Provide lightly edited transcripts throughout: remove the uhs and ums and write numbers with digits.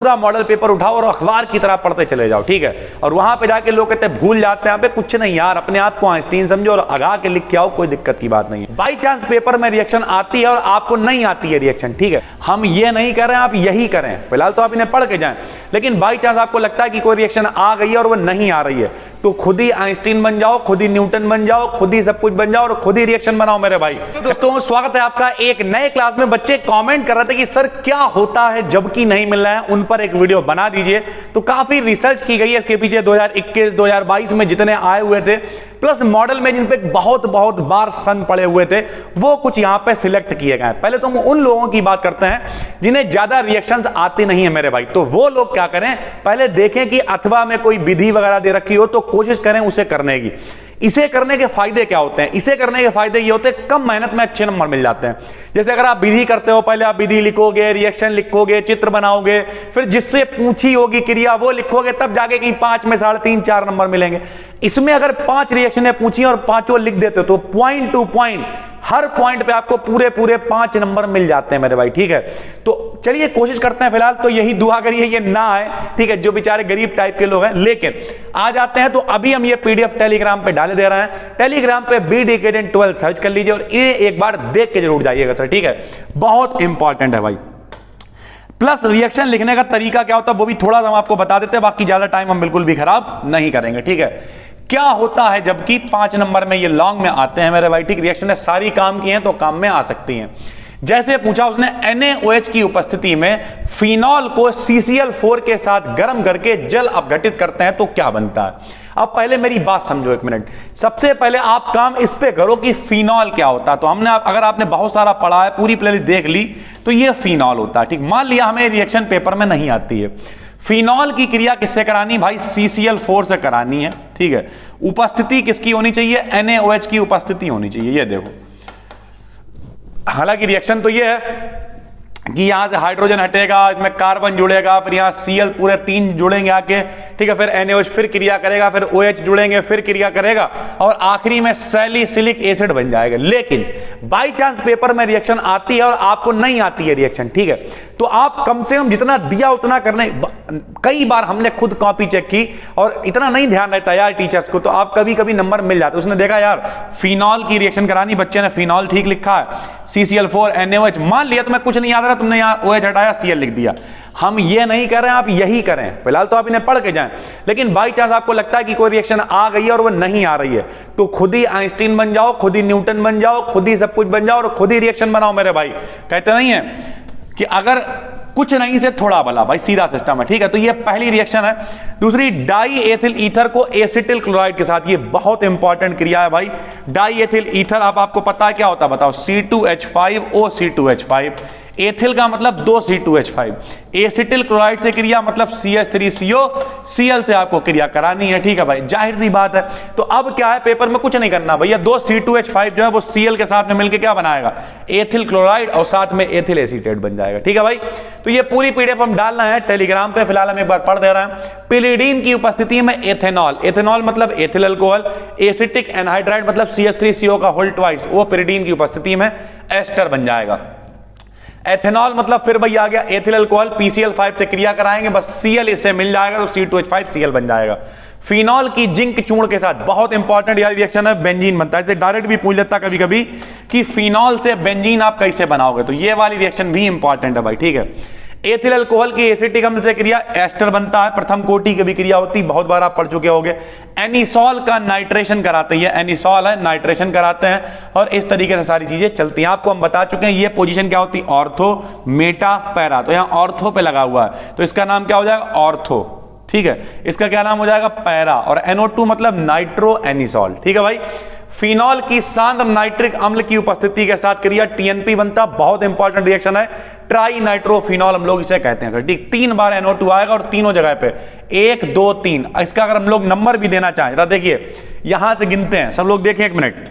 पूरा model paper उठाओ और अखबार की तरह पढ़ते चले जाओ, ठीक है। और वहां पे जाके लोग कहते हैं भूल जाते हैं, कुछ नहीं यार, अपने आप को आइंस्टीन समझो और आगा के लिख के आओ, कोई दिक्कत की बात नहीं है। बाई चांस पेपर में रिएक्शन आती है और आपको नहीं आती है रिएक्शन, ठीक है, हम ये नहीं कर रहे हैं आप यही करें, फिलहाल तो आप इन्हें पढ़ के जाएं, लेकिन बाई चांस आपको लगता है कि कोई रिएक्शन आ गई है और वो नहीं आ रही है, तो खुद ही आइंस्टीन बन जाओ, खुद ही न्यूटन बन जाओ, खुद ही सब कुछ बन जाओ और खुद ही रिएक्शन बनाओ मेरे भाई। तो दोस्तों स्वागत है आपका एक नए क्लास में। बच्चे कमेंट कर रहे थे कि सर क्या होता है जबकि नहीं मिल रहा है, उन पर एक वीडियो बना दीजिए। तो काफी रिसर्च की गई है इसके पीछे, 2021 2022 में जितने आए हुए थे प्लस मॉडल में जिन पे बहुत बार सन पड़े हुए थे, वो कुछ यहां पे सिलेक्ट किए गए। पहले तो हम उन लोगों की बात करते हैं जिन्हें ज्यादा रिएक्शंस आती नहीं है मेरे भाई। तो वो लोग क्या करें, पहले देखें कि अथवा में कोई विधि वगैरह दे रखी हो तो कोशिश करें उसे करने की। इसे करने के फायदे क्या होते हैं? इसे करने के फायदे ये होते हैं कम मेहनत में अच्छे नंबर मिल जाते हैं। जैसे अगर आप विधि करते हो, पहले आप विधि लिखोगे, रिएक्शन लिखोगे, चित्र बनाओगे, फिर जिससे पूछी होगी क्रिया वो लिखोगे, तब जाके कहीं 5 में 3.5 4 नंबर मिलेंगे। इसमें अगर 5 रिएक्शनें पूछी और 5 लिख देते हो तो पॉइंट टू पॉइंट हर पॉइंट पे आपको पूरे 5 नंबर मिल जाते हैं मेरे भाई, ठीक है। तो चलिए कोशिश करते हैं, फिलहाल तो यही दुआ करिए ये ना आए, ठीक है, जो बेचारे गरीब टाइप के लोग हैं। लेकिन आ जाते हैं, तो अभी हम ये पीडीएफ टेलीग्राम पे डाले दे रहे हैं। टेलीग्राम पे BDCADN12 सर्च कर लीजिए और ये एक बार देख के जरूर जाइएगा सर, ठीक है, बहुत इंपॉर्टेंट है भाई। प्लस रिएक्शन लिखने का तरीका क्या होता है वो भी थोड़ा सा हम आपको बता देते हैं, बाकी ज्यादा टाइम हम बिल्कुल भी खराब नहीं करेंगे, ठीक है। क्या होता है जबकि 5 नंबर में ये लॉन्ग में आते हैं मेरे भाई, ठीक। रिएक्शन सारी काम की हैं तो काम में आ सकती हैं। जैसे पूछा उसने NaOH की उपस्थिति में फिनॉल को CCl4 के साथ गर्म करके जल अपघटित करते हैं तो क्या बनता है। अब पहले मेरी बात समझो एक मिनट, सबसे पहले आप काम इस पे करो कि फिनॉल क्या होता है। तो हमने अगर आपने बहुत सारा पढ़ा है, पूरी प्लेलिस्ट देख ली, तो ये फिनॉल होता है, ठीक। मान लिया हमें रिएक्शन पेपर में नहीं आती है, फिनॉल की क्रिया किससे करानी भाई, CCl4 से करानी है, ठीक है। उपस्थिति किसकी होनी चाहिए, NaOH की उपस्थिति होनी चाहिए। ये देखो, हालांकि रिएक्शन तो ये है कि यहां से हाइड्रोजन हटेगा, इसमें कार्बन जुड़ेगा, फिर यहां Cl पूरे 3 जुड़ेंगे आके, ठीक है, फिर NaOH फिर क्रिया करेगा, फिर OH जुड़ेंगे, फिर क्रिया करेगा और आखिरी में सैलिसिलिक एसिड बन जाएगा। लेकिन बाई चांस पेपर में रिएक्शन आती है और आपको नहीं आती है रिएक्शन, ठीक है, तो आप कम से कम जितना दिया उतना करने। कई बार हमने खुद कॉपी चेक की और इतना नहीं ध्यान रहता यार टीचर्स को, तो आप कभी कभी नंबर मिल जाते। उसने देखा यार फिनॉल की रिएक्शन करानी, बच्चे ने फिनॉल ठीक लिखा है, CCl4 NaOH, मान लिया तुम्हें कुछ नहीं याद रहा, तुमने यहाँ OH हटाया, Cl लिख दिया। हम ये नहीं कर रहे हैं, आप यही करें, फिलहाल तो आप इन्हें पढ़ के जाएं। लेकिन बाई चांस आपको लगता है कि कोई रिएक्शन आ गई है और वो नहीं आ रही है, तो खुद ही आइंस्टीन बन जाओ, खुद ही न्यूटन बन जाओ, खुद ही सब कुछ बन जाओ और खुद ही रिएक्शन बनाओ मेरे भाई। कहते नहीं है कि अगर कुछ नहीं से थोड़ा भला, भाई सीधा सिस्टम है, ठीक है। तो ये पहली रिएक्शन है। दूसरी, डाई एथिल ईथर को एसिटिल क्लोराइड के साथ, ये बहुत इंपॉर्टेंट क्रिया है भाई। डाई एथिल ईथर, अब आपको पता है क्या होता है बताओ, C2H5O C2H5, एथिल का मतलब 2 C2H5, एसिटिल क्लोराइड से क्रिया मतलब CH3CO, Cl से आपको क्रिया करानी है, ठीक है भाई, जाहिर सी बात है। तो अब क्या है, पेपर में कुछ नहीं करना भैया, 2 C2H5 जो है वो Cl के साथ में मिलकर क्या बनाएगा, एथिल क्लोराइड, और साथ में एथिल एसीटेट बन जाएगा, ठीक है भाई। तो ये पूरी पीडीएफ हम डालना है टेलीग्राम पे, फिलहाल हम एक बार पढ़ दे रहे हैं। पिरिडीन की उपस्थिति में एथेनॉल, एथेनॉल मतलब एथिल अल्कोहल, एसिटिक एनहाइड्राइड मतलब CH3CO का होल ट्वाइस, वो पिरिडीन की उपस्थिति में एस्टर बन जाएगा। एथेनॉल मतलब फिर भाई आ गया एथिल अल्कोहल, PCl5 से क्रिया कराएंगे, बस Cl इससे मिल जाएगा तो C2H5Cl बन जाएगा। फिनॉल की जिंक चूर्ण के साथ, बहुत इंपॉर्टेंट यार रिएक्शन है, बेंजीन बनता है। इसे डायरेक्ट भी पूछ लेता कभी कभी कि फिनॉल से बेंजीन आप कैसे बनाओगे, तो ये वाली रिएक्शन भी इंपॉर्टेंट है भाई, ठीक है। एथिल अल्कोहल की एसिटिक अम्ल से क्रिया एस्टर बनता है, प्रथम कोटि की भी क्रिया होती है, बहुत बार आप पढ़ चुके होंगे। एनिसॉल का नाइट्रेशन कराते हैं, एनिसॉल है नाइट्रेशन कराते हैं, और इस तरीके से सारी चीजें चलती हैं। आपको हम बता चुके हैं ये पोजीशन क्या होती है, ऑर्थो, मेटा, पैरा। तो यहाँ ऑर्थो पे लगा हुआ है तो इसका नाम क्या हो जाएगा, ऑर्थो, ठीक है। इसका क्या नाम हो जाएगा, पैरा, और NO2 मतलब नाइट्रो एनिसॉल, ठीक है भाई। फिनॉल की सांद्र नाइट्रिक अम्ल की उपस्थिति के साथ क्रिया TNP बनता, बहुत इंपॉर्टेंट रिएक्शन है, ट्राई नाइट्रोफिनॉल हम लोग इसे कहते हैं सर, ठीक। 3 बार NO2 आएगा और तीनों जगह पे 1 2 3। इसका अगर हम लोग नंबर भी देना चाहें, जरा देखिए यहां से गिनते हैं सब लोग, देखिए 1 मिनट,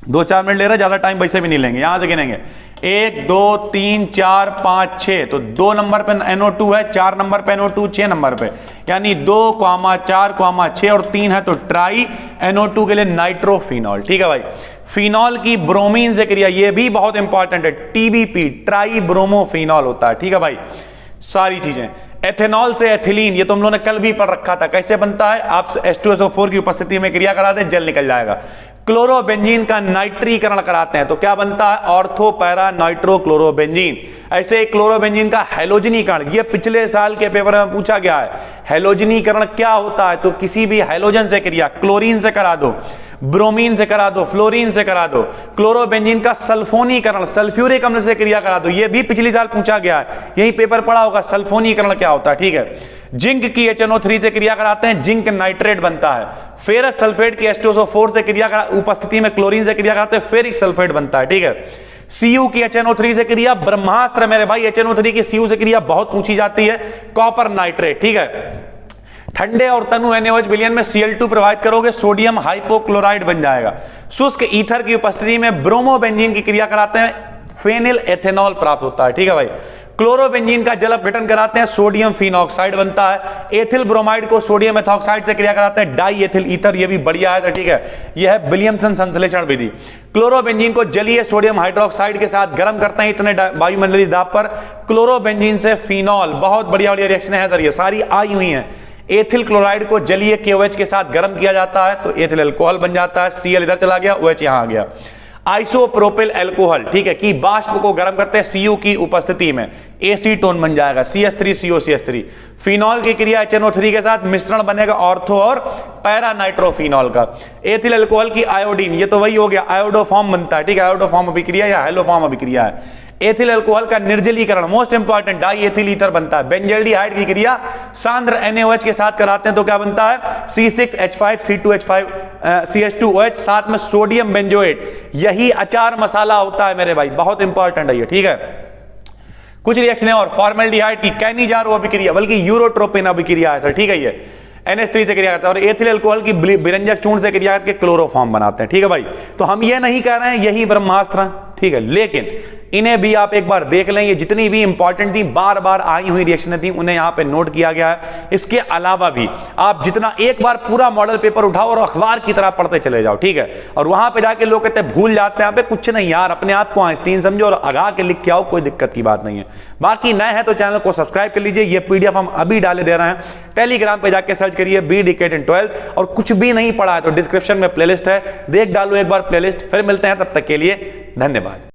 2-4 मिनट ले रहे, ज्यादा टाइम वैसे भी नहीं लेंगे, यहां से गिनेंगे 1 2 3 4 5 6। तो 2 नंबर पे NO2 है, 4 नंबर पे NO2, 6 नंबर पे, यानी 2, 4, 6 और 3 है, तो ट्राई NO2 के लिए नाइट्रोफिनॉल, ठीक है भाई। फिनॉल की ब्रोमीन से क्रिया, ये भी बहुत इंपॉर्टेंट है, TBP, ट्राई ब्रोमोफिनॉल होता है, ठीक है भाई। सारी चीजें एथेनॉल से एथिलीन, ये तुम लोगों ने कल भी पढ़ रखा था, कैसे बनता है, आप H2SO4 की उपस्थिति में क्रिया कराते हैं, जल निकल जाएगा। क्लोरोबेंजीन का नाइट्रीकरण कराते हैं तो क्या बनता है, ऑर्थो पैरा नाइट्रो क्लोरोबेंजीन। ऐसे क्लोरोबेंजीन का हैलोजनीकरण, ये पिछले साल के पेपर में पूछा गया है, हैलोजनीकरण क्या होता है, तो किसी भी हैलोजन से क्रिया, क्लोरीन से करा दो, ब्रोमीन से करा दो, फ्लोरीन से करा दो। क्लोरोबेंजीन का सल्फोनीकरण, सल्फ्यूरिक अम्ल से क्रिया करा दो, ये भी पिछले साल पूछा गया है, यही पेपर पढ़ा होगा, सल्फोनीकरण क्या होता है, ठीक है। जिंक की HNO3 से क्रिया कराते हैं, जिंक नाइट्रेट बनता है। फेरस सल्फेट की H2SO4 से क्रिया उपस्थिति में क्लोरीन से क्रिया कराते हैं, फेरिक सल्फेट बनता है, ठीक है। Cu की HNO3 से क्रिया, ब्रह्मास्त्र मेरे भाई, HNO3 की Cu से क्रिया बहुत पूछी जाती है, कॉपर नाइट्रेट, ठीक है। ठंडे और तनु NaOH विलयन में Cl2 प्रवाहित करोगे, सोडियम हाइपोक्लोराइड बन जाएगा। शुष्क ईथर की उपस्थिति में ब्रोमोबेंजीन की क्रिया कराते हैं, फेनिल एथेनॉल प्राप्त होता है, ठीक है भाई। क्लोरोबेंजीन का जल अपघटन कराते हैं, सोडियम फिनॉक्साइड बनता है। एथिल ब्रोमाइड को सोडियम एथॉक्साइड से क्रिया कराते हैं, डाई एथिल ईथर, ये भी बढ़िया है, ठीक है, यह है विलियमसन संश्लेषण विधि। क्लोरोबेंजीन को जलीय सोडियम हाइड्रोक्साइड के साथ गर्म करते हैं इतने वायुमंडलीय दाब पर, क्लोरोबेंजीन से फिनॉल, बहुत बढ़िया बढ़िया रिएक्शन है सर, ये सारी आई हुई हैं। एथिल क्लोराइड को जलीय KOH के साथ गर्म किया जाता है तो एथिल अल्कोहल बन जाता है, Cl इधर चला गया, OH यहां आ गया। आइसोप्रोपिल अल्कोहल, ठीक है, कि वाष्प को गर्म करते हैं Cu की उपस्थिति में, एसीटोन बन जाएगा, CH3COCH3। फिनॉल की क्रिया HNO3 के साथ मिश्रण बनेगा ऑर्थो और पैरा नाइट्रोफिनॉल का। एथिल अल्कोहल की आयोडीन, ये तो वही हो गया, आयोडोफॉर्म बनता है, ठीक है, आयोडोफॉर्म अभिक्रिया या हेलोफॉर्म अभिक्रिया है। एथिल अल्कोहल का निर्जलीकरण, most important, die ethyl ether बनता है। बेंजल्डिहाइड की क्रिया सांद्र NaOH के साथ कराते हैं तो क्या बनता है, C6H5C2H5 CH2OH, साथ में सोडियम बेंजोएट, यही अचार मसाला होता है मेरे भाई, बहुत इंपॉर्टेंट है ये, ठीक है। कुछ रिएक्शन है और, फॉर्मेल्डिहाइड की कैनिजारो अभिक्रिया, बल्कि यूरोट्रोपिन अभिक्रिया है सर, ठीक है, ये NH3 से क्रिया करता है। और एथिल अल्कोहल की विरंजक चूर्ण से क्रिया करके क्लोरोफॉर्म बनाते हैं, ठीक है भाई। तो हम ये नहीं कह रहे हैं यही ब्रह्मास्त्र, ठीक है, लेकिन इन्हें भी आप एक बार देख लें, ये जितनी भी इंपॉर्टेंट थी, बार बार आई हुई रिएक्शन थी, उन्हें यहाँ पे नोट किया गया है। इसके अलावा भी आप जितना एक बार पूरा मॉडल पेपर उठाओ और अखबार की तरह पढ़ते चले जाओ, ठीक है। और वहां पे जाके लोग कहते हैं भूल जाते हैं, कुछ नहीं यार, अपने आप को आइंस्टीन समझो और आगा के लिख के आओ, कोई दिक्कत की बात नहीं है। बाकी नए हैं तो चैनल को सब्सक्राइब कर लीजिए, ये PDF हम अभी डाले दे रहे हैं, टेलीग्राम पे जाके सर्च करिए BDCAT in 12, और कुछ भी नहीं पढ़ा है तो डिस्क्रिप्शन में प्लेलिस्ट है, देख डालो एक बार प्लेलिस्ट। फिर मिलते हैं, तब तक के लिए धन्यवाद।